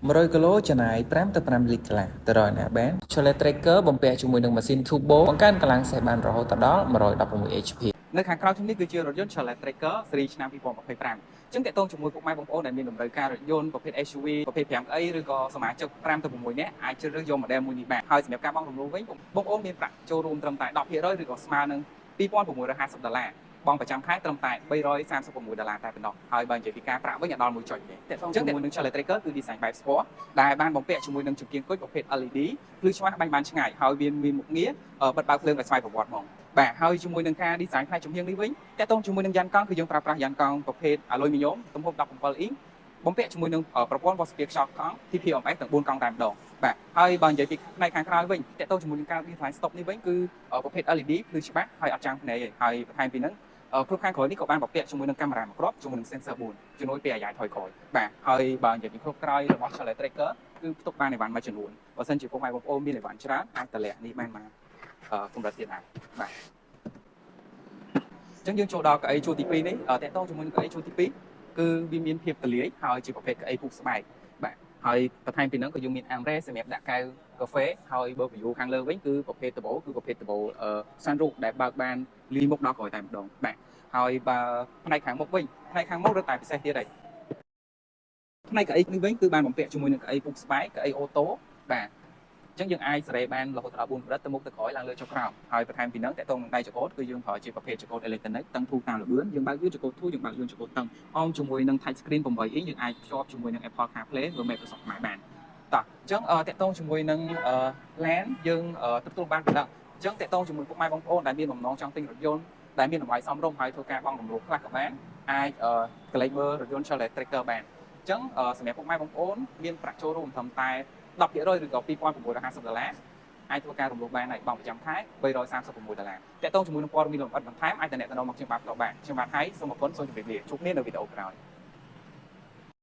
100 គីឡូចំណាយ5ទៅ5លីត្រកន្លះទៅរកអ្នកបាន Cholet Tracker បំពាក់ជាមួយនឹងម៉ាស៊ីន Turbo បង្កើនកម្លាំងសេះបានរហូតដល់116 HP នៅខាងក្រោយខ្ញុំនេះគឺជារថយន្ត Cholet Tracker ស៊េរីឆ្នាំ2025អញ្ចឹងតកតងជាមួយពុកម៉ែបងប្អូនដែលមានតម្រូវការរថយន្តប្រភេទ SUV ប្រភេទ 5 កៅអីឬក៏សមាជិក5ទៅ6នាក់អាចជ្រើសរើសយក model មួយនេះបានហើយសម្រាប់ការបង់រំលោភវិញបងប្អូនមានប្រាក់ចូលរួមត្រឹមតែ 10% ឬក៏ស្មើនឹង$2650បងប្រចាំខែត្រឹមតែ$336តែប៉ុណ្ណោះហើយបើនិយាយពីការប្រាក់វិញដល់1ចុចទេតែជាមួយនឹង Cholet Tracker គឺ design បែប sport ដែលបានបំពាក់ជាមួយនឹងជង្គង់គុជប្រភេទ LED ភ្លឺច្បាស់បាញ់បានឆ្ងាយហើយវាមានមុខងារបិទបើកភ្លើងឲ្យស្វ័យប្រវត្តិហ្មងបាទហើយជាមួយនឹងការ design ផ្នែកជំនាញនេះវិញតកតងជាមួយនឹងយ៉ានកង់គឺយើងប្រើប្រាស់យ៉ានកង់ប្រភេទ aluminum ទំហំ17អ៊ីងបំពាក់ជាមួយនឹងប្រព័ន្ធវាស់ស្ពាយខ្យល់កង់ TPMS ទាំង4កង់តែម្ដងបាទហើយបើនិយាយពីផ្នែកខាងក្រោយវិញតកតងជាមួយនឹងការ design stop នេះវិញគឺប្រភេទ LED ភ្លឺច្បាស់ហើយអត់ចាំងភ្នែកទេហើយបន្ថែមពីហ្នឹងគ្រប់ខាងក្រោយនេះក៏បានបំពាក់ជាមួយនឹងកាមេរ៉ាមួយគ្រាប់ជាមួយនឹង sensor 4ជំនួយពីអាយ៉ៃថយក្រោយបាទហើយបើនិយាយពីគ្រប់ក្រោយរបស់ Cholet Tracker គឺផ្ទុកបានអីវ៉ាន់មួយចំនួនបើសិនជាពុកម៉ែបងប្អូនមានអីវ៉ាន់ច្រើនអាចតម្លាក់នេះបានមកកម្រិតទៀតដែរបាទអញ្ចឹងយើងចូលដល់កៅអីជួរទី2នេះតកតងជាមួយនឹងកៅអីជួរទី2គឺវាមានភាពទលាយហើយជាប្រភេទកៅអីពុកស្បែកបាទហើយបន្ថែមពីហ្នឹងក៏យើងមាន armrest សម្រាប់ដាក់កែវកាហ្វេហើយបើ view ខាងលើវិញគឺប្រភេទដបូលគឺប្រភេទដបូល sunroof ដែលបើកបានលីមុខដល់ក្រោយតែម្ដងបាទហើយបើផ្នែកខាងមុខវិញផ្នែកខាងមុខរត់តែពិសេសទៀតហើយផ្នែកកៅអីនេះវិញគឺបានបំពាក់ជាមួយនឹងកៅអីពុកស្បែកកៅអីអូតូបាទអញ្ចឹងយើងអាចសេរីបានរហូតដល់4កម្រិតទៅមុខទៅក្រោយឡើងលើចុះក្រោមហើយបន្ថែមពីហ្នឹងតកតងនឹងដៃចង្កូតគឺយើងប្រើជាប្រភេទចង្កូតអេឡិចត្រូនិកតឹងធូរតាមល្បឿនយើងបើកយឺតចង្កូតធូរយើងបើកយឺតចង្កូតតឹងអមជាមួយនឹង touch screen 8អ៊ីងយើងអាចភ្ជាប់ជាមួយនឹង Apple CarPlay ឬ Microsoft ខ្មែរបានតោះអញ្ចឹងតកតងជាមួយនឹង LAN យើងទទួលបានប៉ុណ្ណឹងអញ្ចឹងតកតងជាមួយពុកម៉ែបងប្អូនដែលមានបំណងចង់ទិញរថយន្តដែលមានតម្លៃសមរម្យហើយធ្វើការបង់រំលោភខ្លះក៏បានអាចកលេចមើលរថយន្ត Cholet Tracker បានអញ្ចឹងសម្រាប់ពុកម៉ែបងប្អូនមានប្រាក់ចូលរួមត្រឹមតែ10%ឬក៏$2650អាចធ្វើការរំលោភបានហើយបង់ប្រចាំខែ$336តកតងជាមួយនឹងព័ត៌មានលម្អិតបន្ថែមអាចតំណែងមកខ្ញុំបាទផ្ទាល់បានខ្ញុំបាទហើយសូមអរគុណសូមជម្រាបលាជួបគ្នានៅវីដេអូក្រោយ